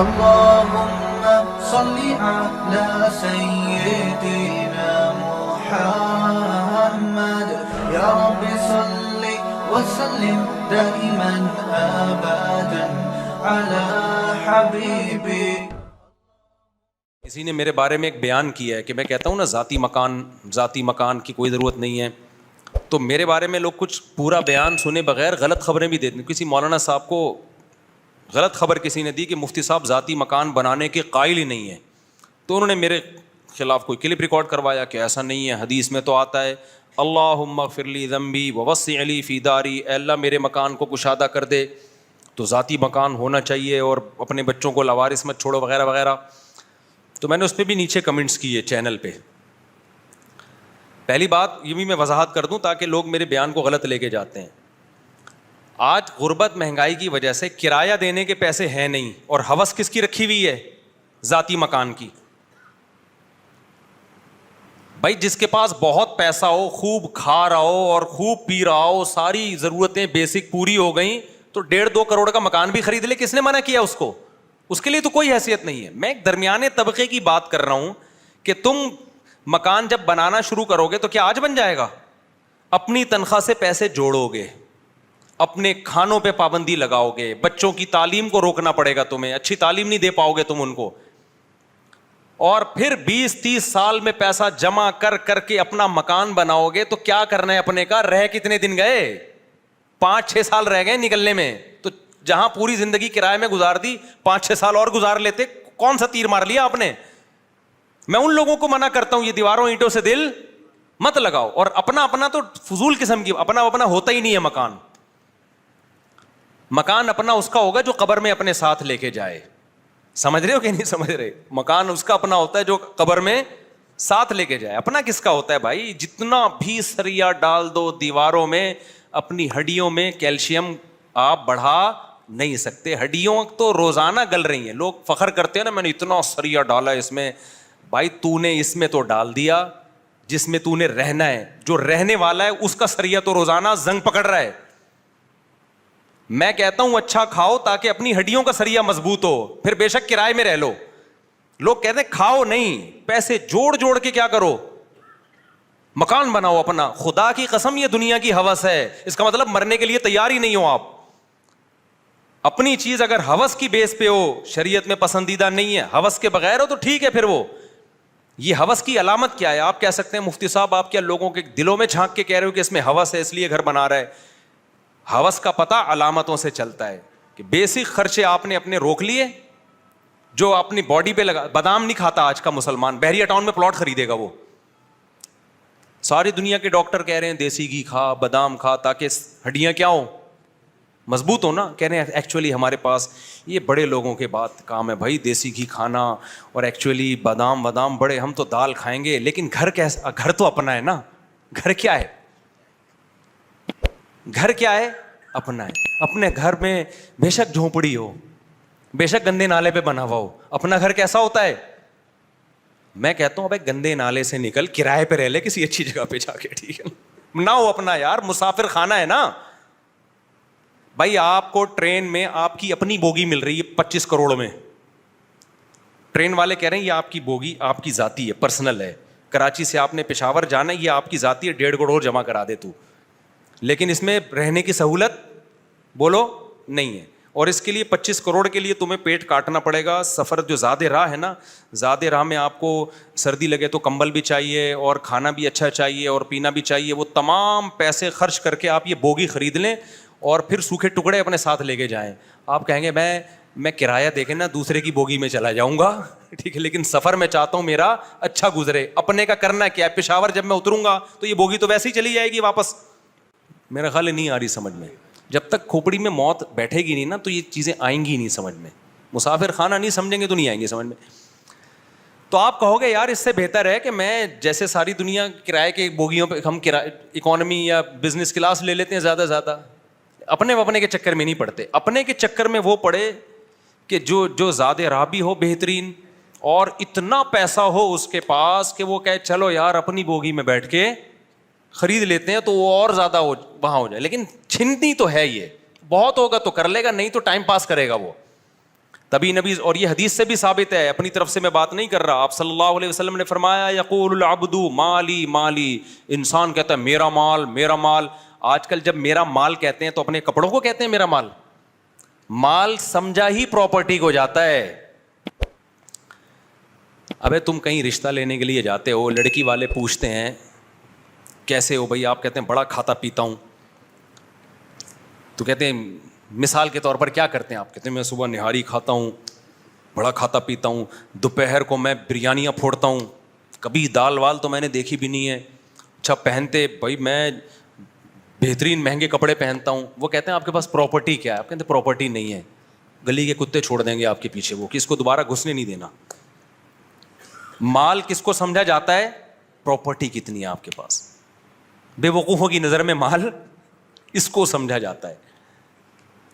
اللهم صل على سيدنا محمد يا رب صل وسلم دائما ابدا على حبيبي. کسی نے میرے بارے میں ایک بیان کیا ہے کہ میں کہتا ہوں نا ذاتی مکان کی کوئی ضرورت نہیں ہے، تو میرے بارے میں لوگ کچھ پورا بیان سنے بغیر غلط خبریں بھی دیتے ہیں. کسی مولانا صاحب کو غلط خبر کسی نے دی کہ مفتی صاحب ذاتی مکان بنانے کے قائل ہی نہیں ہیں، تو انہوں نے میرے خلاف کوئی کلپ ریکارڈ کروایا کہ ایسا نہیں ہے، حدیث میں تو آتا ہے اللہم اغفر لی ذنبی ووسع لی فی داری، اے اللہ میرے مکان کو کشادہ کر دے، تو ذاتی مکان ہونا چاہیے اور اپنے بچوں کو لاوارث مت چھوڑو وغیرہ وغیرہ. تو میں نے اس پہ بھی نیچے کمنٹس کیے چینل پہ. پہلی بات یہ بھی میں وضاحت کر دوں تاکہ لوگ میرے بیان کو غلط لے کے جاتے ہیں. آج غربت مہنگائی کی وجہ سے کرایہ دینے کے پیسے ہیں نہیں، اور ہوس کس کی رکھی ہوئی ہے؟ ذاتی مکان کی. بھائی جس کے پاس بہت پیسہ ہو، خوب کھا رہا ہو اور خوب پی رہا ہو، ساری ضرورتیں بیسک پوری ہو گئیں، تو 1.5-2 کروڑ کا مکان بھی خرید لے. کس نے منع کیا اس کو؟ اس کے لیے تو کوئی حیثیت نہیں ہے. میں ایک درمیانے طبقے کی بات کر رہا ہوں کہ تم مکان جب بنانا شروع کرو گے تو کیا آج بن جائے گا؟ اپنی تنخواہ سے پیسے جوڑو گے، اپنے کھانوں پہ پابندی لگاؤ گے، بچوں کی تعلیم کو روکنا پڑے گا، تمہیں اچھی تعلیم نہیں دے پاؤ گے تم ان کو، اور پھر 20-30 سال میں پیسہ جمع کر کے اپنا مکان بناؤ گے. تو کیا کرنا ہے اپنے کا؟ رہ کتنے دن گئے؟ 5-6 سال رہ گئے نکلنے میں. تو جہاں پوری زندگی کرائے میں گزار دی، 5-6 سال اور گزار لیتے. کون سا تیر مار لیا آپ نے؟ میں ان لوگوں کو منع کرتا ہوں یہ دیواروں اینٹوں سے دل مت لگاؤ. اور اپنا تو فضول قسم کی اپنا ہوتا ہی نہیں ہے. مکان اپنا اس کا ہوگا جو قبر میں اپنے ساتھ لے کے جائے. سمجھ رہے ہو کہ نہیں سمجھ رہے؟ مکان اس کا اپنا ہوتا ہے جو قبر میں ساتھ لے کے جائے. اپنا کس کا ہوتا ہے بھائی؟ جتنا بھی سریا ڈال دو دیواروں میں، اپنی ہڈیوں میں کیلشیم آپ بڑھا نہیں سکتے. ہڈیوں تو روزانہ گل رہی ہیں. لوگ فخر کرتے ہیں نا میں نے اتنا سریا ڈالا اس میں. بھائی تو نے اس میں تو ڈال دیا جس میں تو نے رہنا ہے. جو رہنے والا ہے اس کا سریا تو روزانہ زنگ پکڑ رہا ہے. میں کہتا ہوں اچھا کھاؤ تاکہ اپنی ہڈیوں کا سریا مضبوط ہو، پھر بے شک کرائے میں رہ لو. لوگ کہتے ہیں کھاؤ نہیں، پیسے جوڑ کے کیا کرو؟ مکان بناؤ اپنا. خدا کی قسم یہ دنیا کی ہوس ہے. اس کا مطلب مرنے کے لیے تیار ہی نہیں ہو آپ. اپنی چیز اگر ہوس کی بیس پہ ہو، شریعت میں پسندیدہ نہیں ہے، ہوس کے بغیر ہو تو ٹھیک ہے. پھر وہ یہ ہوس کی علامت کیا ہے؟ آپ کہہ سکتے ہیں مفتی صاحب آپ کیا لوگوں کے دلوں میں جھانک کے کہہ رہے ہو کہ اس میں ہوس ہے اس لیے گھر بنا رہا ہے؟ ہوس کا پتہ علامتوں سے چلتا ہے کہ بیسک خرچے آپ نے اپنے روک لیے جو اپنی باڈی پہ لگا. بادام نہیں کھاتا آج کا مسلمان، بحریہ ٹاؤن میں پلاٹ خریدے گا وہ. ساری دنیا کے ڈاکٹر کہہ رہے ہیں دیسی گھی کھا، بادام کھا تاکہ ہڈیاں کیا ہوں؟ مضبوط ہو نا. کہہ رہے ہیں ایکچولی ہمارے پاس یہ بڑے لوگوں کے بات کام ہے بھائی دیسی گھی کھانا، اور ایکچولی بادام بڑے، ہم تو دال کھائیں گے. لیکن گھر کیسا؟ گھر تو اپنا ہے نا. گھر کیا ہے؟ گھر کیا ہے؟ اپنا ہے. اپنے گھر میں بے شک جھونپڑی ہو، بے شک گندے نالے پہ بنا ہوا ہو، اپنا گھر کیسا ہوتا ہے؟ میں کہتا ہوں ابے گندے نالے سے نکل کرائے پہ رہ لے کسی اچھی جگہ پہ جا کے، ٹھیک ہے نہ ہو اپنا یار. مسافر خانہ ہے نا بھائی. آپ کو ٹرین میں آپ کی اپنی بوگی مل رہی ہے 25 کروڑ میں. ٹرین والے کہہ رہے ہیں یہ آپ کی بوگی آپ کی ذاتی ہے، پرسنل ہے. کراچی سے آپ نے پشاور جانا ہے، یہ آپ کی ذاتی ہے، 1.5 کروڑ جمع کرا دے تو. لیکن اس میں رہنے کی سہولت بولو نہیں ہے. اور اس کے لیے 25 کروڑ کے لیے تمہیں پیٹ کاٹنا پڑے گا. سفر جو زیادہ راہ ہے نا، زیادہ راہ میں آپ کو سردی لگے تو کمبل بھی چاہیے اور کھانا بھی اچھا چاہیے اور پینا بھی چاہیے. وہ تمام پیسے خرچ کر کے آپ یہ بوگی خرید لیں اور پھر سوکھے ٹکڑے اپنے ساتھ لے کے جائیں. آپ کہیں گے میں کرایہ دے کے نا دوسرے کی بوگی میں چلا جاؤں گا، ٹھیک ہے، لیکن سفر میں چاہتا ہوں میرا اچھا گزرے. اپنے کا کرنا کیا ہے؟ پشاور جب میں اتروں گا تو یہ بوگی تو ویسے ہی چلی جائے گی واپس. میرا خیال نہیں آ رہی سمجھ میں. جب تک کھوپڑی میں موت بیٹھے گی نہیں نا تو یہ چیزیں آئیں گی نہیں سمجھ میں. مسافر خانہ نہیں سمجھیں گے تو نہیں آئیں گے سمجھ میں. تو آپ کہو گے یار اس سے بہتر ہے کہ میں جیسے ساری دنیا کرائے کے بوگیوں پہ ہم اکانومی یا بزنس کلاس لے لیتے ہیں زیادہ. اپنے کے چکر میں نہیں پڑتے. اپنے کے چکر میں وہ پڑے کہ جو زیادہ راہ بھی ہو بہترین اور اتنا پیسہ ہو اس کے پاس کہ وہ کہے چلو یار اپنی بوگی میں بیٹھ کے خرید لیتے ہیں تو وہ اور زیادہ وہاں ہو جائے. لیکن چھنتی تو ہے یہ، بہت ہوگا تو کر لے گا، نہیں تو ٹائم پاس کرے گا وہ. تبھی نبی, اور یہ حدیث سے بھی ثابت ہے, اپنی طرف سے میں بات نہیں کر رہا, آپ صلی اللہ علیہ وسلم نے فرمایا یقول العبد مالی مالی, انسان کہتا ہے میرا مال میرا مال. آج کل جب میرا مال کہتے ہیں تو اپنے کپڑوں کو کہتے ہیں میرا مال. مال سمجھا ہی پراپرٹی کو جاتا ہے. ابے تم کہیں رشتہ لینے کے لیے جاتے ہو, لڑکی والے پوچھتے ہیں کیسے ہو بھائی, آپ کہتے ہیں بڑا کھاتا پیتا ہوں, تو کہتے ہیں مثال کے طور پر کیا کرتے ہیں آپ, کہتے ہیں میں صبح نہاری کھاتا ہوں, بڑا کھاتا پیتا ہوں, دوپہر کو میں بریانیاں پھوڑتا ہوں, کبھی دال وال تو میں نے دیکھی بھی نہیں ہے. اچھا پہنتے بھائی میں بہترین مہنگے کپڑے پہنتا ہوں. وہ کہتے ہیں آپ کے پاس پراپرٹی کیا ہے, آپ کہتے ہیں پراپرٹی نہیں ہے, گلی کے کتے چھوڑ دیں گے آپ کے پیچھے, وہ کس کو دوبارہ گھسنے نہیں دینا. مال کس کو سمجھا جاتا ہے, پراپرٹی کتنی ہے آپ کے پاس. بے وقوفوں کی نظر میں مال اس کو سمجھا جاتا ہے.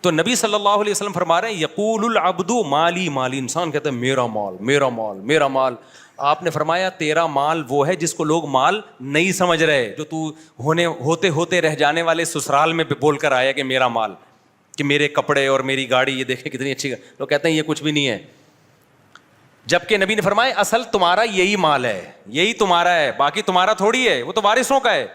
تو نبی صلی اللہ علیہ وسلم فرما رہے ہیں یقول العبد مالی مالی, انسان کہتا ہے میرا مال میرا مال میرا مال. آپ نے فرمایا تیرا مال وہ ہے جس کو لوگ مال نہیں سمجھ رہے, جو تو ہوتے ہوتے رہ جانے والے سسرال میں بول کر آیا کہ میرا مال, کہ میرے کپڑے اور میری گاڑی یہ دیکھیں کتنی اچھی. لوگ کہتے ہیں یہ کچھ بھی نہیں ہے, جبکہ نبی نے فرمایا اصل تمہارا یہی مال ہے, یہی تمہارا ہے, باقی تمہارا تھوڑی ہے, وہ تو وارثوں کا ہے.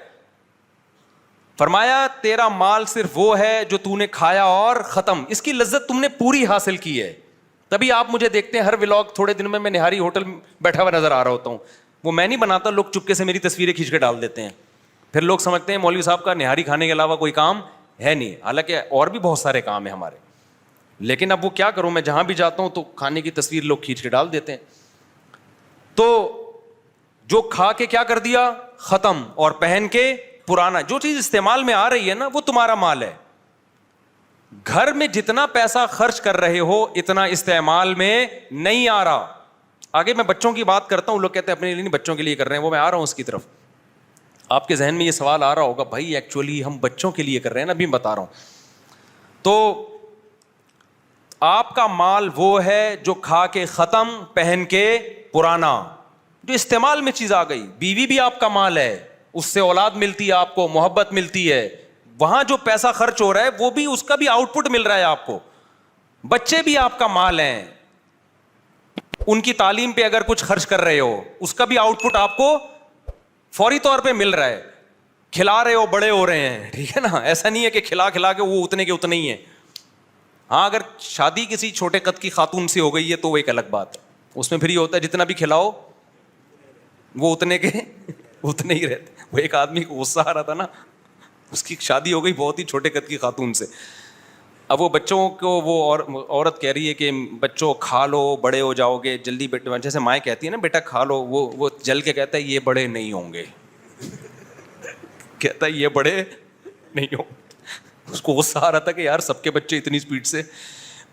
فرمایا تیرا مال صرف وہ ہے جو تو نے کھایا اور ختم, اس کی لذت تم نے پوری حاصل کی ہے. تبھی آپ مجھے دیکھتے ہیں ہر ولاگ تھوڑے دن میں نہاری ہوٹل میں بیٹھا ہوا نظر آ رہا ہوتا ہوں. وہ میں نہیں بناتا, لوگ چپکے سے میری تصویریں کھینچ کے ڈال دیتے ہیں. پھر لوگ سمجھتے ہیں مولوی صاحب کا نہاری کھانے کے علاوہ کوئی کام ہے نہیں, حالانکہ اور بھی بہت سارے کام ہیں ہمارے. لیکن اب وہ کیا کروں, میں جہاں بھی جاتا ہوں تو کھانے کی تصویر لوگ کھینچ کے ڈال دیتے ہیں. تو جو کھا کے کیا کر دیا ختم, اور پہن کے پرانا. جو چیز استعمال میں آ رہی ہے نا وہ تمہارا مال ہے. گھر میں جتنا پیسہ خرچ کر رہے ہو اتنا استعمال میں نہیں آ رہا. آگے میں بچوں کی بات کرتا ہوں, لوگ کہتے ہیں اپنے لیے نہیں بچوں کے لیے کر رہے ہیں, وہ میں آ رہا ہوں اس کی طرف. آپ کے ذہن میں یہ سوال آ رہا ہوگا بھائی ایکچولی ہم بچوں کے لیے کر رہے ہیں نا, ابھی میں بتا رہا ہوں. تو آپ کا مال وہ ہے جو کھا کے ختم, پہن کے پرانا, جو استعمال میں چیز آ گئی. بیوی بھی آپ کا مال ہے, اس سے اولاد ملتی ہے آپ کو, محبت ملتی ہے. وہاں جو پیسہ خرچ ہو رہا ہے وہ بھی, اس کا بھی آؤٹ پٹ مل رہا ہے آپ کو. بچے بھی آپ کا مال ہیں, ان کی تعلیم پہ اگر کچھ خرچ کر رہے ہو اس کا بھی آؤٹ پٹ آپ کو فوری طور پہ مل رہا ہے. کھلا رہے ہو بڑے ہو رہے ہیں, ٹھیک ہے نا, ایسا نہیں ہے کہ کھلا کھلا کے وہ اتنے کے اتنے ہی ہیں. ہاں اگر شادی کسی چھوٹے قد کی خاتون سے ہو گئی ہے تو وہ ایک الگ بات ہے, اس میں پھر یہ ہوتا ہے جتنا بھی کھلاؤ وہ اتنے کے اتنے ہی رہتے. وہ ایک آدمی کو غصہ آ رہا تھا نا, اس کی شادی ہو گئی بہت ہی چھوٹے قد کی خاتون سے. اب وہ بچوں کو, وہ عورت کہہ رہی ہے کہ بچوں کھا لو بڑے ہو جاؤ گے جلدی, بیٹے جیسے مائیں کہتی ہے نا بیٹا کھا لو, وہ جل کے کہتا ہے یہ بڑے نہیں ہوں گے. کہتا ہے یہ بڑے نہیں ہوں. اس کو غصہ آ رہا تھا کہ یار سب کے بچے اتنی اسپیڈ سے.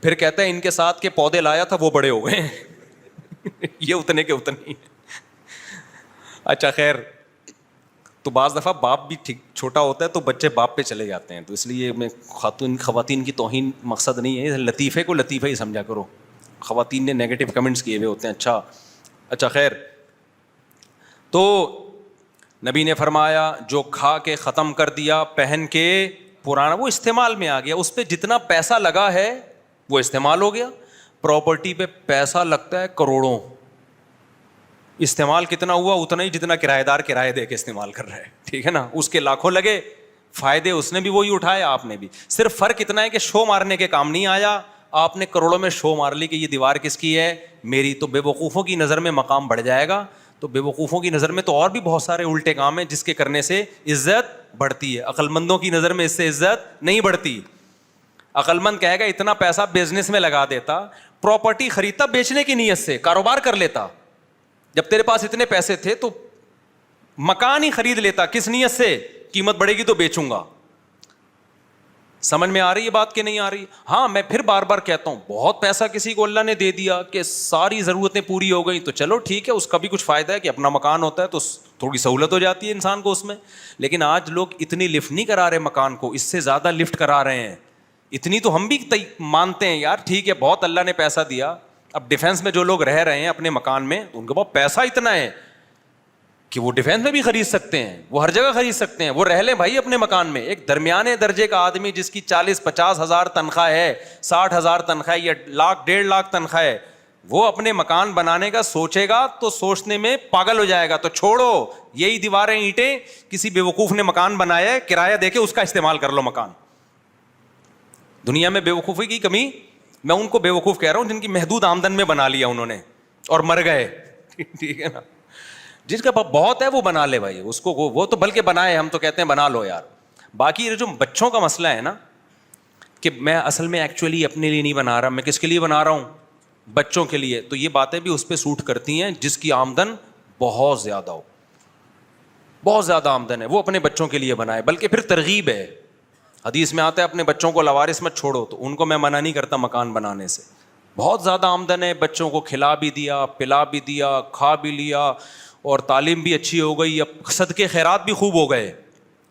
پھر کہتا ہے ان کے ساتھ کے پودے لایا تھا وہ بڑے ہو گئے, یہ اتنے کے اتنے ہی. اچھا خیر, تو بعض دفعہ باپ بھی ٹھیک چھوٹا ہوتا ہے تو بچے باپ پہ چلے جاتے ہیں. تو اس لیے میں خواتین کی توہین مقصد نہیں ہے, لطیفے کو لطیفہ ہی سمجھا کرو. خواتین نے نیگیٹو کمنٹس کیے ہوئے ہوتے ہیں. اچھا خیر, تو نبی نے فرمایا جو کھا کے ختم کر دیا, پہن کے پرانا, وہ استعمال میں آ گیا. اس پہ جتنا پیسہ لگا ہے وہ استعمال ہو گیا. پراپرٹی پہ پیسہ لگتا ہے کروڑوں, استعمال کتنا ہوا اتنا ہی جتنا کرایہ دار کرایہ دے کے استعمال کر رہا ہے, ٹھیک ہے نا. اس کے لاکھوں لگے, فائدے اس نے بھی وہی اٹھائے, آپ نے بھی. صرف فرق اتنا ہے کہ شو مارنے کے کام نہیں آیا, آپ نے کروڑوں میں شو مار لی کہ یہ دیوار کس کی ہے, میری. تو بے وقوفوں کی نظر میں مقام بڑھ جائے گا. تو بے وقوفوں کی نظر میں تو اور بھی بہت سارے الٹے کام ہیں جس کے کرنے سے عزت بڑھتی ہے. عقل مندوں کی نظر میں اس سے عزت نہیں بڑھتی. عقل مند کہے گا اتنا پیسہ بزنس میں لگا دیتا, پراپرٹی خریدتا بیچنے کی نیت سے, کاروبار کر لیتا. جب تیرے پاس اتنے پیسے تھے تو مکان ہی خرید لیتا, کس نیت سے, قیمت بڑھے گی تو بیچوں گا. سمجھ میں آ رہی ہے بات کہ نہیں آ رہی؟ ہاں میں پھر بار بار کہتا ہوں, بہت پیسہ کسی کو اللہ نے دے دیا کہ ساری ضرورتیں پوری ہو گئی تو چلو ٹھیک ہے, اس کا بھی کچھ فائدہ ہے کہ اپنا مکان ہوتا ہے تو تھوڑی سہولت ہو جاتی ہے انسان کو اس میں. لیکن آج لوگ اتنی لفٹ نہیں کرا رہے مکان کو, اس سے زیادہ لفٹ کرا رہے ہیں. اتنی تو ہم بھی مانتے ہیں یار, ٹھیک ہے بہت اللہ نے پیسہ دیا. اب ڈیفینس میں جو لوگ رہ رہے ہیں اپنے مکان میں, ان کے پاس پیسہ اتنا ہے, کہ وہ ڈیفینس میں بھی خرید سکتے ہیں, وہ ہر جگہ خرید سکتے ہیں, وہ رہ لیں بھائی اپنے مکان میں. ایک درمیانے درجے کا آدمی جس کی 40-50 ہزار تنخواہ ہے, 60 ہزار تنخواہ یا 1,00,000-1.5 لاکھ تنخواہ ہے, وہ اپنے مکان بنانے کا سوچے گا تو سوچنے میں پاگل ہو جائے گا. تو چھوڑو, یہی دیواریں اینٹیں کسی بیوقوف نے مکان بنایا ہے, کرایہ دے کے اس کا استعمال کر لو مکان. دنیا میں بیوقوفی کی کمی, میں ان کو بیوقوف کہہ رہا ہوں جن کی محدود آمدن میں بنا لیا انہوں نے اور مر گئے. ٹھیک ہے نا, جس کا بہت ہے وہ بنا لے بھائی, اس کو وہ تو بلکہ بنائے, ہم تو کہتے ہیں بنا لو یار. باقی جو بچوں کا مسئلہ ہے نا, کہ میں اصل میں ایکچولی اپنے لیے نہیں بنا رہا, میں کس کے لیے بنا رہا ہوں, بچوں کے لیے, تو یہ باتیں بھی اس پہ سوٹ کرتی ہیں جس کی آمدن بہت زیادہ ہو, بہت زیادہ آمدن ہے, وہ اپنے بچوں کے لیے بنائے. بلکہ پھر ترغیب ہے, حدیث میں آتا ہے اپنے بچوں کو لوارث مت چھوڑو, تو ان کو میں منع نہیں کرتا مکان بنانے سے. بہت زیادہ آمدن ہے, بچوں کو کھلا بھی دیا, پلا بھی دیا, کھا بھی لیا, اور تعلیم بھی اچھی ہو گئی, اب صدقے خیرات بھی خوب ہو گئے.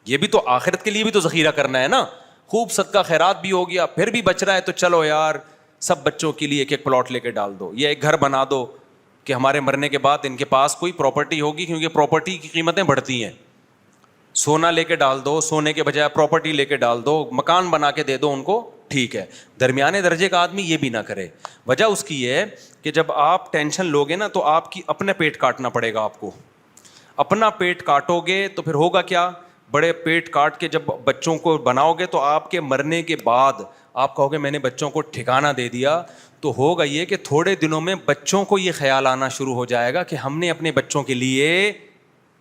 یہ بھی تو آخرت کے لیے بھی تو ذخیرہ کرنا ہے نا, خوب صدقہ خیرات بھی ہو گیا, پھر بھی بچ رہا ہے تو چلو یار سب بچوں کے لیے ایک ایک پلاٹ لے کے ڈال دو, یا ایک گھر بنا دو کہ ہمارے مرنے کے بعد ان کے پاس کوئی پراپرٹی ہوگی, کیونکہ پراپرٹی کی قیمتیں بڑھتی ہیں. سونا لے کے ڈال دو, سونے کے بجائے پراپرٹی لے کے ڈال دو, مکان بنا کے دے دو ان کو, ٹھیک ہے. درمیانے درجے کا آدمی یہ بھی نہ کرے. وجہ اس کی یہ ہے کہ جب آپ ٹینشن لوگے نا تو آپ کی اپنا پیٹ کاٹنا پڑے گا. آپ کو اپنا پیٹ کاٹو گے تو پھر ہوگا کیا, بڑے پیٹ کاٹ کے جب بچوں کو بناؤ گے تو آپ کے مرنے کے بعد آپ کہو گے میں نے بچوں کو ٹھکانہ دے دیا, تو ہوگا یہ کہ تھوڑے دنوں میں بچوں کو یہ خیال آنا شروع ہو جائے گا کہ ہم نے اپنے بچوں کے لیے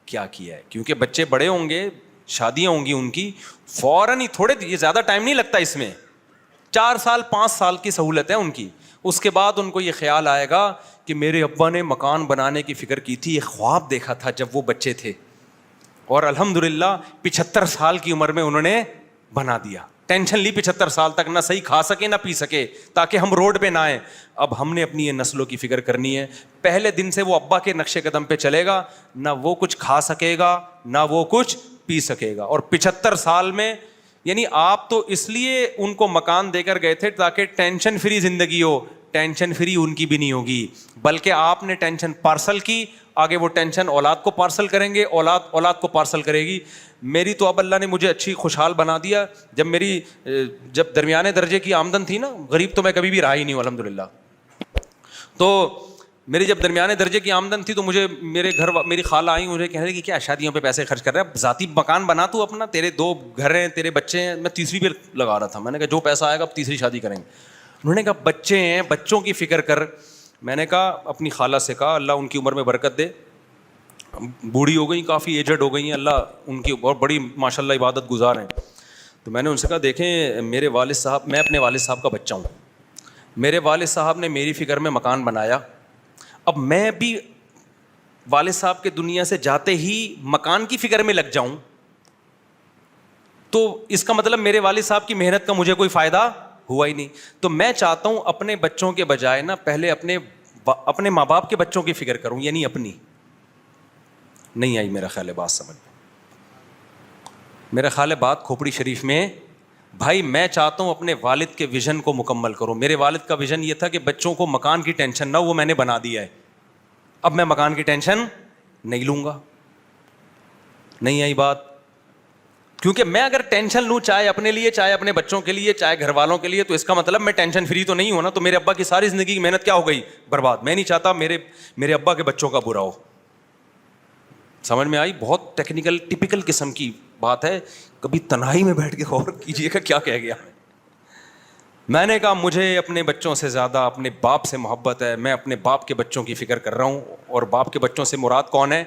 کیا کیا ہے. کیونکہ بچے بڑے ہوں گے, شادیاں ہوں گی ان کی, فوراً ہی تھوڑے, یہ زیادہ ٹائم نہیں لگتا اس میں, 4 سال 5 سال کی سہولت ہے ان کی. اس کے بعد ان کو یہ خیال آئے گا کہ میرے ابا نے مکان بنانے کی فکر کی تھی, ایک خواب دیکھا تھا جب وہ بچے تھے, اور الحمدللہ 75 سال کی عمر میں انہوں نے بنا دیا. ٹینشن لی 75 سال تک, نہ صحیح کھا سکے نہ پی سکے, تاکہ ہم روڈ پہ نہ آئیں. اب ہم نے اپنی یہ نسلوں کی فکر کرنی ہے. پہلے دن سے وہ ابا کے نقش قدم پہ چلے گا, نہ وہ کچھ کھا سکے گا نہ وہ کچھ پی سکے گا. اور 75 سال میں, یعنی آپ تو اس لیے ان کو مکان دے کر گئے تھے تاکہ ٹینشن فری زندگی ہو. ٹینشن فری ان کی بھی نہیں ہوگی, بلکہ آپ نے ٹینشن پارسل کی, آگے وہ ٹینشن اولاد کو پارسل کریں گے, اولاد کو پارسل کرے گی. میری تو اب اللہ نے مجھے اچھی خوشحال بنا دیا. جب درمیانے درجے کی آمدن تھی نا, غریب تو میں کبھی بھی رہا ہی نہیں ہوں الحمدللہ, تو میری جب درمیانے درجے کی آمدن تھی تو مجھے میرے گھر میری خالہ آئی, مجھے کہہ رہے کہ کیا شادیوں پہ پیسے خرچ کر رہے ہیں, ذاتی مکان بنا تو اپنا, تیرے 2 گھر ہیں, تیرے بچے ہیں. میں تیسری پہ لگا رہا تھا, میں نے کہا جو پیسہ آئے گا اب تیسری شادی کریں گے. انہوں نے کہا بچے ہیں, بچوں کی فکر کر. میں نے کہا اپنی خالہ سے کہا اللہ ان کی عمر میں برکت دے, بوڑھی ہو گئی, کافی ایجڈ ہو گئی ہیں, اللہ ان کی اور بڑی ماشاء اللہ عبادت گزار ہیں. تو میں نے ان سے کہا دیکھیں میرے والد صاحب, میں اپنے والد صاحب کا بچہ ہوں, میرے والد صاحب نے میری فکر میں مکان بنایا, اب میں بھی والد صاحب کے دنیا سے جاتے ہی مکان کی فکر میں لگ جاؤں تو اس کا مطلب میرے والد صاحب کی محنت کا مجھے کوئی فائدہ ہوا ہی نہیں. تو میں چاہتا ہوں اپنے بچوں کے بجائے نا پہلے اپنے ماں باپ کے بچوں کی فکر کروں, یعنی اپنی. نہیں آئی میرا خیال ہے بات سمجھ میں, میرا خیال ہے بات کھوپڑی شریف میں. بھائی میں چاہتا ہوں اپنے والد کے ویژن کو مکمل کروں. میرے والد کا ویژن یہ تھا کہ بچوں کو مکان کی ٹینشن نہ, وہ میں نے بنا دیا ہے, اب میں مکان کی ٹینشن نہیں لوں گا. نہیں آئی بات, کیونکہ میں اگر ٹینشن لوں چاہے اپنے لیے چاہے اپنے بچوں کے لیے چاہے گھر والوں کے لیے, تو اس کا مطلب میں ٹینشن فری تو نہیں ہوں نا. تو میرے ابا کی ساری زندگی کی محنت کیا ہو گئی, برباد. میں نہیں چاہتا میرے ابا کے بچوں کا برا ہو. سمجھ میں آئی؟ بہت ٹیکنیکل ٹپیکل قسم کی بات ہے, کبھی تنہائی میں بیٹھ کے غور کیجیے گا کیا کہہ گیا. میں نے کہا مجھے اپنے بچوں سے زیادہ اپنے باپ سے محبت ہے, میں اپنے باپ کے بچوں کی فکر کر رہا ہوں. اور باپ کے بچوں سے مراد کون ہے؟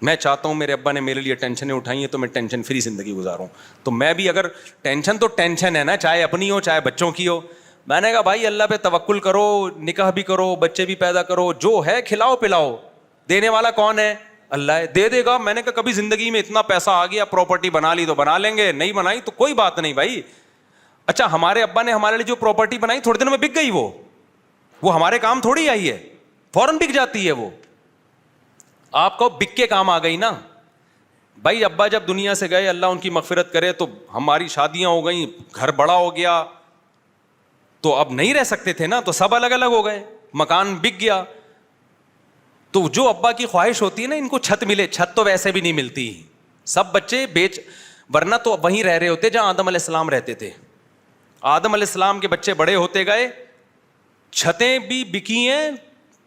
میں چاہتا ہوں میرے ابا نے میرے لیے ٹینشنیں اٹھائی ہیں تو میں ٹینشن فری زندگی گزاروں. تو میں بھی اگر ٹینشن تو ٹینشن ہے نا, چاہے اپنی ہو چاہے بچوں کی ہو. میں نے کہا بھائی اللہ پہ توکل کرو, نکاح بھی کرو, بچے بھی پیدا کرو, جو ہے کھلاؤ پلاؤ, دینے والا کون ہے؟ اللہ ہے, دے دے گا. میں نے کہا کبھی زندگی میں اتنا پیسہ آ گیا, پراپرٹی بنا لی تو بنا لیں گے, نہیں بنائی تو کوئی بات نہیں بھائی. اچھا ہمارے ابا نے ہمارے لیے جو پراپرٹی بنائی تھوڑے دنوں میں بک گئی, وہ ہمارے کام تھوڑی آئی ہے, فوراً بک جاتی ہے وہ. آپ کو بک کے کام آ گئی نا بھائی. ابا جب دنیا سے گئے, اللہ ان کی مغفرت کرے, تو ہماری شادیاں ہو گئیں, گھر بڑا ہو گیا, تو اب نہیں رہ سکتے تھے نا, تو سب الگ الگ ہو گئے, مکان بک گیا. تو جو ابا کی خواہش ہوتی ہے نا ان کو چھت ملے, چھت تو ویسے بھی نہیں ملتی, سب بچے ورنہ تو وہیں رہ رہے ہوتے جہاں آدم علیہ السلام رہتے تھے. آدم علیہ السلام کے بچے بڑے ہوتے گئے, چھتیں بھی بکی ہیں,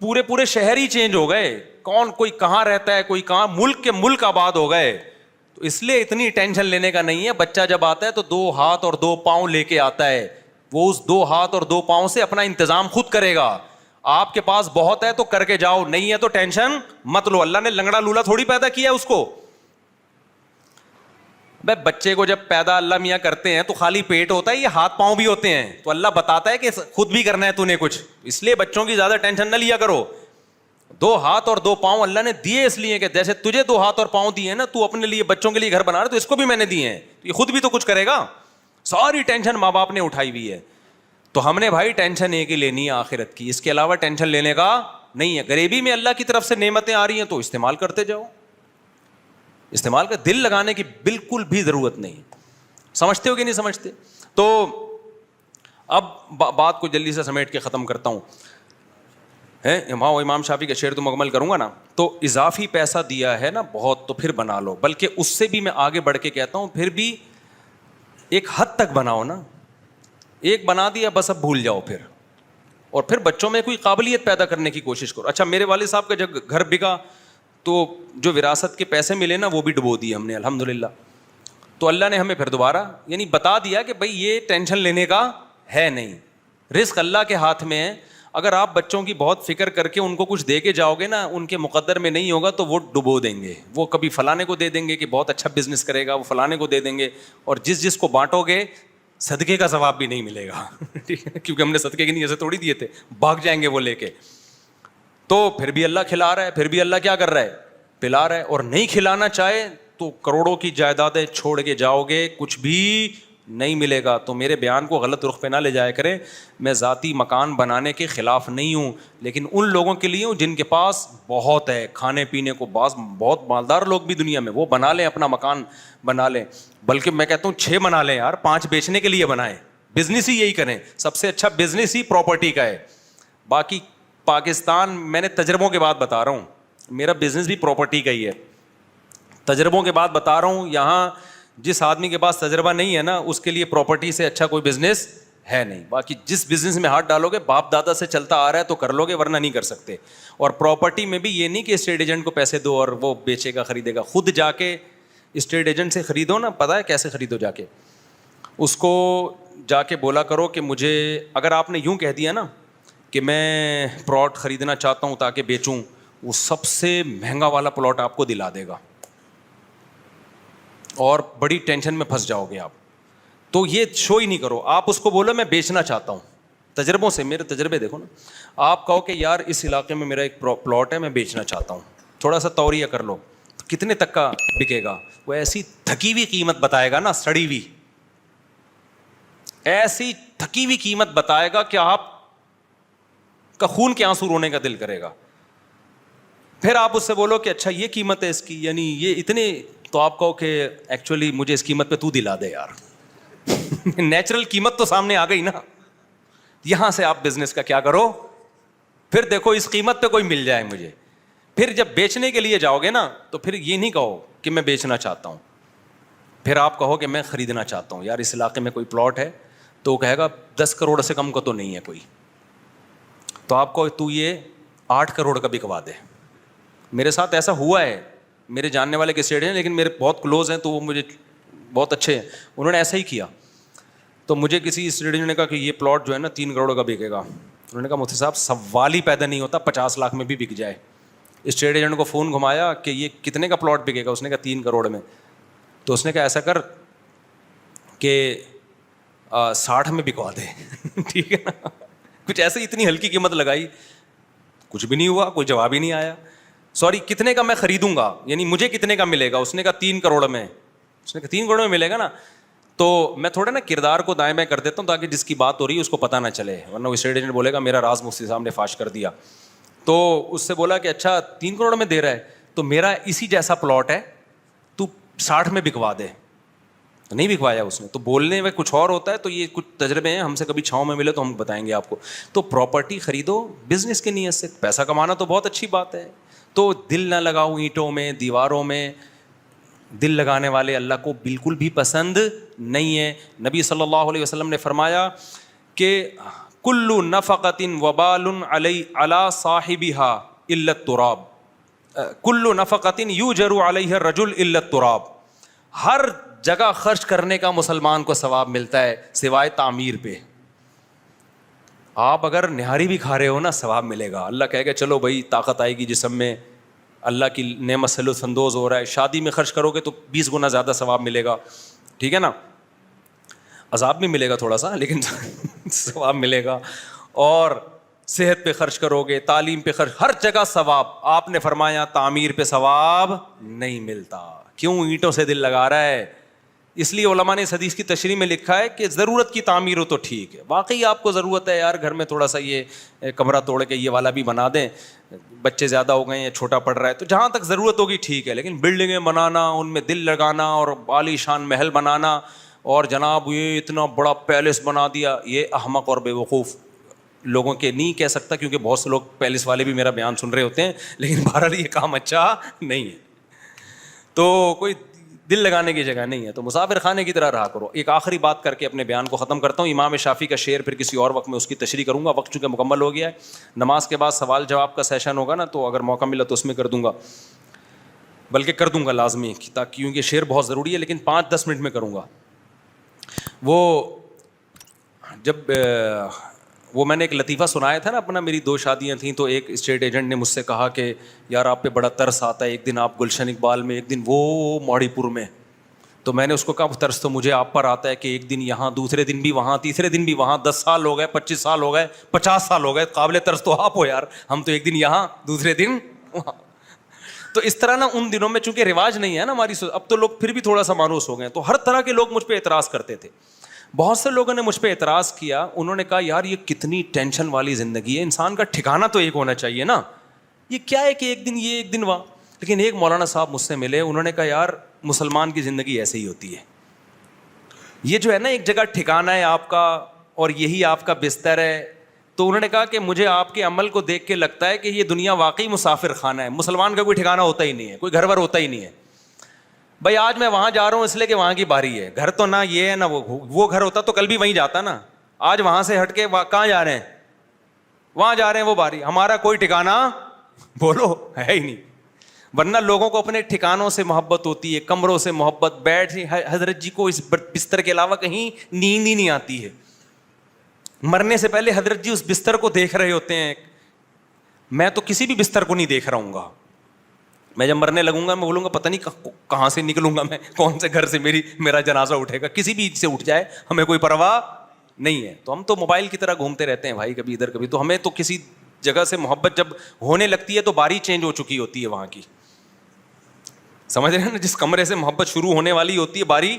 پورے شہر ہی چینج ہو گئے, کون کوئی کہاں رہتا ہے, کوئی کہاں, ملک کے ملک آباد ہو گئے. تو اس لیے اتنی ٹینشن لینے کا نہیں ہے. بچہ جب آتا ہے تو 2 ہاتھ اور 2 پاؤں لے کے آتا ہے, وہ اس 2 ہاتھ اور 2 پاؤں سے اپنا انتظام خود کرے گا. آپ کے پاس بہت ہے تو کر کے جاؤ, نہیں ہے تو ٹینشن مت لو. اللہ نے لنگڑا لولا تھوڑی پیدا کیا اس کو. بھائی بچے کو جب پیدا اللہ میاں کرتے ہیں تو خالی پیٹ ہوتا ہے, یہ ہاتھ پاؤں بھی ہوتے ہیں, تو اللہ بتاتا ہے کہ خود بھی کرنا ہے تو نے کچھ. اس لیے بچوں کی زیادہ ٹینشن نہ لیا کرو. 2 ہاتھ اور 2 پاؤں اللہ نے دیے اس لیے کہ جیسے تجھے 2 ہاتھ اور پاؤں دیے نا, تو اپنے لیے بچوں کے لیے گھر بنا رہے, تو اس کو بھی میں نے دیے ہیں, یہ خود بھی تو کچھ کرے گا. ساری ٹینشن ماں باپ نے اٹھائی ہوئی ہے. تو ہم نے بھائی ٹینشن ایک ہی لینی ہے آخرت کی, اس کے علاوہ ٹینشن لینے کا نہیں ہے. غریبی میں اللہ کی طرف سے نعمتیں آ رہی ہیں تو استعمال کرتے جاؤ, استعمال کر, دل لگانے کی بالکل بھی ضرورت نہیں. سمجھتے ہو کہ نہیں سمجھتے؟ تو اب بات کو جلدی سے سمیٹ کے ختم کرتا ہوں. امام شافعی کا شعر تو مکمل کروں گا نا. تو اضافی پیسہ دیا ہے نا بہت, تو پھر بنا لو, بلکہ اس سے بھی میں آگے بڑھ کے کہتا ہوں پھر بھی ایک حد تک بناؤ نا. ایک بنا دیا بس اب بھول جاؤ پھر, اور پھر بچوں میں کوئی قابلیت پیدا کرنے کی کوشش کرو. اچھا میرے والد صاحب کا جب گھر بکا تو جو وراثت کے پیسے ملے نا وہ بھی ڈبو دیے ہم نے الحمدللہ. تو اللہ نے ہمیں پھر دوبارہ یعنی بتا دیا کہ بھائی یہ ٹینشن لینے کا ہے نہیں, رزق اللہ کے ہاتھ میں ہے. اگر آپ بچوں کی بہت فکر کر کے ان کو کچھ دے کے جاؤ گے نا, ان کے مقدر میں نہیں ہوگا تو وہ ڈبو دیں گے. وہ کبھی فلانے کو دے دیں گے کہ بہت اچھا بزنس کرے گا, وہ فلانے کو دے دیں گے, اور جس کو بانٹو گے صدقے کا ثواب بھی نہیں ملے گا. ٹھیک ہے, کیونکہ ہم نے صدقے کے نہیں ایسے تھوڑی دیے تھے, بھاگ جائیں گے وہ لے کے. تو پھر بھی اللہ کھلا رہا ہے, پھر بھی اللہ کیا کر رہا ہے, پلا رہا ہے. اور نہیں کھلانا چاہے تو کروڑوں کی جائیدادیں چھوڑ کے جاؤ گے, کچھ بھی نہیں ملے گا. تو میرے بیان کو غلط رخ پہ نہ لے جایا کریں. میں ذاتی مکان بنانے کے خلاف نہیں ہوں, لیکن ان لوگوں کے لیے ہوں جن کے پاس بہت ہے کھانے پینے کو. بہت مالدار لوگ بھی دنیا میں, وہ بنا لیں اپنا مکان بنا لیں. بلکہ میں کہتا ہوں 6 بنا لیں یار, 5 بیچنے کے لیے بنائیں. بزنس ہی یہی کریں, سب سے اچھا بزنس ہی پراپرٹی کا ہے. باقی پاکستان, میں نے تجربوں کے بعد بتا رہا ہوں, میرا بزنس بھی پراپرٹی کا ہی ہے. تجربوں کے بعد بتا رہا ہوں, یہاں جس آدمی کے پاس تجربہ نہیں ہے نا اس کے لیے پراپرٹی سے اچھا کوئی بزنس ہے نہیں. باقی جس بزنس میں ہاتھ ڈالو گے باپ دادا سے چلتا آ رہا ہے تو کر لو گے, ورنہ نہیں کر سکتے. اور پراپرٹی میں بھی یہ نہیں کہ اسٹیٹ ایجنٹ کو پیسے دو اور وہ بیچے گا خریدے گا. خود جا کے اسٹیٹ ایجنٹ سے خریدو نا, پتہ ہے کیسے خریدو, جا کے اس کو جا کے بولا کرو کہ مجھے, اگر آپ نے یوں کہہ دیا نا کہ میں پلاٹ خریدنا چاہتا ہوں تاکہ بیچوں, وہ سب سے مہنگا والا پلاٹ آپ کو دلا دے گا اور بڑی ٹینشن میں پھنس جاؤ گے آپ. تو یہ شو ہی نہیں کرو, آپ اس کو بولو میں بیچنا چاہتا ہوں. تجربوں سے, میرے تجربے دیکھو نا, آپ کہو کہ یار اس علاقے میں میرا ایک پلاٹ ہے میں بیچنا چاہتا ہوں, تھوڑا سا توریہ کر لو, کتنے تک کا بکے گا. وہ ایسی تھکی ہوئی قیمت بتائے گا نا, سڑی ہوئی, ایسی تھکی ہوئی قیمت بتائے گا کہ آپ کا خون کے آنسو رونے کا دل کرے گا. پھر آپ اس سے بولو کہ اچھا یہ قیمت ہے اس کی, یعنی یہ اتنے, تو آپ کہو کہ ایکچولی مجھے اس قیمت پہ تو دلا دے یار. نیچرل قیمت تو سامنے آ گئی نا. یہاں سے آپ بزنس کا کیا کرو, پھر دیکھو اس قیمت پہ کوئی مل جائے مجھے. پھر جب بیچنے کے لیے جاؤ گے نا تو پھر یہ نہیں کہو کہ میں بیچنا چاہتا ہوں, پھر آپ کہو کہ میں خریدنا چاہتا ہوں. یار اس علاقے میں کوئی پلاٹ ہے, تو وہ کہے گا 10 کروڑ سے کم کا تو نہیں ہے کوئی, تو آپ کو تو یہ 8 کروڑ کا بکوا دے. میرے ساتھ ایسا ہوا ہے, میرے جاننے والے کے سیٹ ہیں لیکن میرے بہت کلوز ہیں تو وہ مجھے بہت اچھے ہیں, انہوں نے ایسا ہی کیا. تو مجھے کسی اسٹیڈیم نے کہا کہ یہ پلاٹ جو ہے نا 3 کروڑ کا بکے گا. انہوں نے کہا مفتی صاحب سوال ہی پیدا نہیں ہوتا, 50 لاکھ میں بھی بک جائے. اسٹیٹ ایجنٹ کو فون گھمایا کہ یہ کتنے کا پلاٹ بکے گا, اس نے کہا 3 کروڑ میں. تو اس نے کہا ایسا کر کہ 60 میں بکوا دے. ٹھیک ہے نا, کچھ ایسے اتنی ہلکی قیمت لگائی, کچھ بھی نہیں ہوا, کوئی جواب ہی نہیں آیا. سوری کتنے کا میں خریدوں گا, یعنی مجھے کتنے کا ملے گا. اس نے کہا 3 کروڑ میں. اس نے کہا 3 کروڑ میں ملے گا نا. تو میں تھوڑا نا کردار کو دائیں بائیں کر دیتا ہوں تاکہ جس کی بات ہو رہی ہے اس کو پتہ نہ چلے, ورنہ وہ اسٹیٹ ایجنٹ بولے گا میرا راز مفتی صاحب نے فاش کر دیا. تو اس سے بولا کہ اچھا 3 کروڑ میں دے رہا ہے, تو میرا اسی جیسا پلاٹ ہے, تو 60 میں بکوا دے. تو نہیں بکوایا اس نے. تو بولنے میں کچھ اور ہوتا ہے, تو یہ کچھ تجربے ہیں, ہم سے کبھی چھاؤں میں ملے تو ہم بتائیں گے آپ کو. تو پراپرٹی خریدو بزنس کی نیت سے, پیسہ کمانا تو بہت اچھی بات ہے, تو دل نہ لگاؤ اینٹوں میں, دیواروں میں. دل لگانے والے اللہ کو بالکل بھی پسند نہیں ہے. نبی صلی اللہ علیہ وسلم نے فرمایا کہ کل نفقۃ وبال علی صاحبها الا التراب, کل نفقۃ یؤجر علیہ الرجل الا التراب. ہر جگہ خرچ کرنے کا مسلمان کو ثواب ملتا ہے سوائے تعمیر پہ. آپ اگر نہاری بھی کھا رہے ہو نا ثواب ملے گا. اللہ کہے گا چلو بھائی طاقت آئے گی جسم میں, اللہ کی نعمت سے لطف اندوز ہو رہا ہے. شادی میں خرچ کرو گے تو 20 گنا زیادہ ثواب ملے گا, ٹھیک ہے نا. عذاب بھی ملے گا تھوڑا سا لیکن ثواب ملے گا. اور صحت پہ خرچ کرو گے, تعلیم پہ خرچ, ہر جگہ ثواب. آپ نے فرمایا تعمیر پہ ثواب نہیں ملتا. کیوں؟ اینٹوں سے دل لگا رہا ہے. اس لیے علماء نے اس حدیث کی تشریح میں لکھا ہے کہ ضرورت کی تعمیر ہو تو ٹھیک ہے. واقعی آپ کو ضرورت ہے یار گھر میں تھوڑا سا یہ کمرہ توڑ کے یہ والا بھی بنا دیں, بچے زیادہ ہو گئے ہیں, چھوٹا پڑ رہا ہے, تو جہاں تک ضرورت ہوگی ٹھیک ہے. لیکن بلڈنگیں بنانا, ان میں دل لگانا اور عالی شان محل بنانا اور جناب یہ اتنا بڑا پیلس بنا دیا, یہ احمق اور بے وقوف لوگوں کے نہیں کہہ سکتا کیونکہ بہت سے لوگ پیلس والے بھی میرا بیان سن رہے ہوتے ہیں, لیکن بہرحال یہ کام اچھا نہیں ہے. تو کوئی دل لگانے کی جگہ نہیں ہے, تو مسافر خانے کی طرح رہا کرو. ایک آخری بات کر کے اپنے بیان کو ختم کرتا ہوں. امام شافعی کا شعر پھر کسی اور وقت میں اس کی تشریح کروں گا, وقت چونکہ مکمل ہو گیا ہے. نماز کے بعد سوال جواب کا سیشن ہوگا نا, تو اگر موقع ملا تو اس میں کر دوں گا, بلکہ کر دوں گا لازمی, تاکہ کیونکہ شعر بہت ضروری ہے, لیکن 5-10 منٹ میں کروں گا. وہ میں نے ایک لطیفہ سنایا تھا نا اپنا, میری 2 شادیاں تھیں, تو ایک اسٹیٹ ایجنٹ نے مجھ سے کہا کہ یار آپ پہ بڑا ترس آتا ہے, ایک دن آپ گلشن اقبال میں, ایک دن وہ موڑی پور میں. تو میں نے اس کو کہا ترس تو مجھے آپ پر آتا ہے کہ ایک دن یہاں, دوسرے دن بھی وہاں, تیسرے دن بھی وہاں. 10 سال ہو گئے, 25 سال ہو گئے, 50 سال ہو گئے, قابل ترس تو آپ ہو یار. ہم تو ایک دن یہاں, دوسرے دن وہاں. تو اس طرح نا ان دنوں میں چونکہ رواج نہیں ہے نا ہماری, اب تو لوگ پھر بھی تھوڑا سا مانوس ہو گئے, تو ہر طرح کے لوگ مجھ پہ اعتراض کرتے تھے. بہت سے لوگوں نے مجھ پہ اعتراض کیا, انہوں نے کہا یار یہ کتنی ٹینشن والی زندگی ہے, انسان کا ٹھکانہ تو ایک ہونا چاہیے نا, یہ کیا ہے کہ ایک دن یہ ایک دن وہاں. لیکن ایک مولانا صاحب مجھ سے ملے, انہوں نے کہا یار مسلمان کی زندگی ایسے ہی ہوتی ہے, یہ جو ہے نا ایک جگہ ٹھکانہ ہے آپ کا اور یہی آپ کا بستر ہے. تو انہوں نے کہا کہ مجھے آپ کے عمل کو دیکھ کے لگتا ہے کہ یہ دنیا واقعی مسافر خانہ ہے, مسلمان کا کوئی ٹھکانہ ہوتا ہی نہیں ہے, کوئی گھر ور ہوتا ہی نہیں ہے. بھائی آج میں وہاں جا رہا ہوں اس لیے کہ وہاں کی باری ہے, گھر تو نہ یہ ہے نہ وہ گھر ہوتا تو کل بھی وہیں جاتا نا. آج وہاں سے ہٹ کے کہاں جا رہے ہیں, وہاں جا رہے ہیں, وہ باری. ہمارا کوئی ٹھکانہ بولو ہے ہی نہیں. ورنہ لوگوں کو اپنے ٹھکانوں سے محبت ہوتی ہے, کمروں سے محبت. بیٹھ حضرت جی کو اس بستر کے علاوہ کہیں نیند ہی نہیں آتی ہے. مرنے سے پہلے حضرت جی اس بستر کو دیکھ رہے ہوتے ہیں. میں تو کسی بھی بستر کو نہیں دیکھ رہا ہوں گا. میں جب مرنے لگوں گا میں بولوں گا پتہ نہیں کہاں سے نکلوں گا میں, کون سے گھر سے میرا جنازہ اٹھے گا. کسی بھی سے اٹھ جائے ہمیں کوئی پرواہ نہیں ہے. تو ہم تو موبائل کی طرح گھومتے رہتے ہیں بھائی, کبھی ادھر کبھی. تو ہمیں تو کسی جگہ سے محبت جب ہونے لگتی ہے تو باری چینج ہو چکی ہوتی ہے وہاں کی, سمجھ رہے ہیں نا. جس کمرے سے محبت شروع ہونے والی ہوتی ہے باری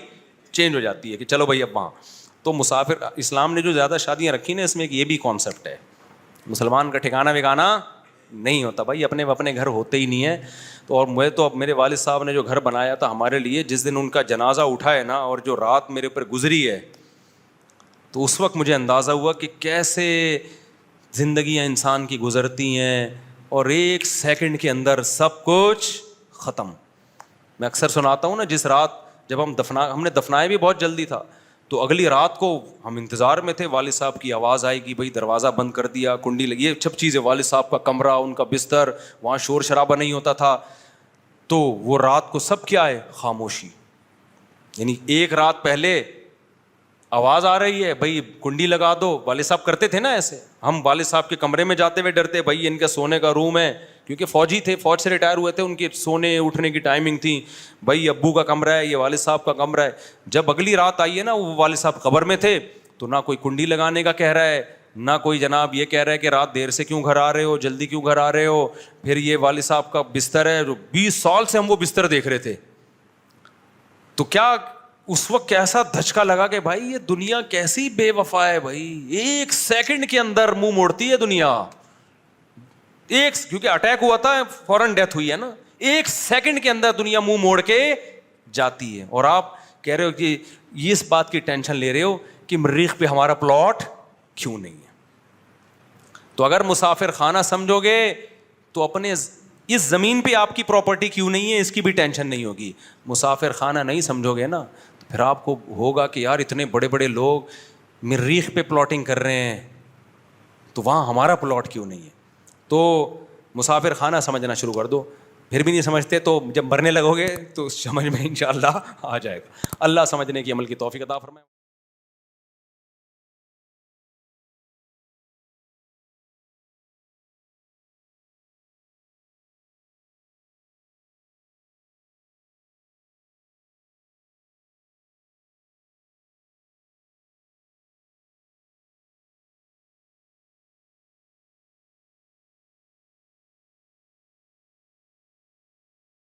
چینج ہو جاتی ہے کہ چلو بھائی اب وہاں. تو مسافر, اسلام نے جو زیادہ شادیاں رکھی نا اس میں ایک یہ بھی کانسیپٹ ہے, مسلمان کا ٹھکانہ وکانہ نہیں ہوتا بھائی, اپنے گھر ہوتے ہی نہیں ہے. تو اور میں تو اب میرے والد صاحب نے جو گھر بنایا تھا ہمارے لیے, جس دن ان کا جنازہ اٹھا ہے نا اور جو رات میرے اوپر گزری ہے, تو اس وقت مجھے اندازہ ہوا کہ کیسے زندگیاں انسان کی گزرتی ہیں اور ایک سیکنڈ کے اندر سب کچھ ختم. میں اکثر سناتا ہوں نا, جس رات جب ہم نے دفنایا بھی بہت جلدی تھا, تو اگلی رات کو ہم انتظار میں تھے, والد صاحب کی آواز آئے گی, بھائی دروازہ بند کر دیا, کنڈی لگی, یہ سب چیزیں. والد صاحب کا کمرہ, ان کا بستر, وہاں شور شرابہ نہیں ہوتا تھا. تو وہ رات کو سب کیا ہے, خاموشی. یعنی ایک رات پہلے آواز آ رہی ہے, بھائی کنڈی لگا دو. والد صاحب کرتے تھے نا ایسے, ہم والد صاحب کے کمرے میں جاتے ہوئے ڈرتے, بھائی ان کا سونے کا روم ہے, کیونکہ فوجی تھے, فوج سے ریٹائر ہوئے تھے, ان کے سونے اٹھنے کی ٹائمنگ تھی. بھائی ابو کا کمرہ ہے, یہ والد صاحب کا کمرہ ہے. جب اگلی رات آئی ہے نا, وہ والد صاحب قبر میں تھے, تو نہ کوئی کنڈی لگانے کا کہہ رہا ہے, نہ کوئی جناب یہ کہہ رہا ہے کہ رات دیر سے کیوں گھر آ رہے ہو, جلدی کیوں گھر آ رہے ہو. پھر یہ والد صاحب کا بستر ہے, جو 20 سال سے ہم وہ بستر دیکھ رہے تھے. تو کیا اس وقت کیسا دھچکا لگا کہ بھائی یہ دنیا کیسی بے وفا ہے بھائی, ایک سیکنڈ کے اندر منہ موڑتی ہے دنیا. کیونکہ اٹیک ہوا تھا, فوراً ڈیتھ ہوئی ہے نا, ایک سیکنڈ کے اندر دنیا منہ موڑ کے جاتی ہے. اور آپ کہہ رہے ہو کہ یہ اس بات کی ٹینشن لے رہے ہو کہ مریخ پہ ہمارا پلاٹ کیوں نہیں ہے. تو اگر مسافر خانہ سمجھو گے تو اپنے اس زمین پہ آپ کی پراپرٹی کیوں نہیں ہے, اس کی بھی ٹینشن نہیں ہوگی. مسافر خانہ نہیں سمجھو گے نا تو پھر آپ کو ہوگا کہ یار اتنے بڑے بڑے لوگ مریخ پہ پلاٹنگ کر رہے ہیں تو وہاں ہمارا پلاٹ کیوں نہیں ہے. تو مسافر خانہ سمجھنا شروع کر دو. پھر بھی نہیں سمجھتے تو جب مرنے لگو گے تو سمجھ میں انشاءاللہ آ جائے گا. اللہ سمجھنے کی عمل کی توفیق عطا فرمائے.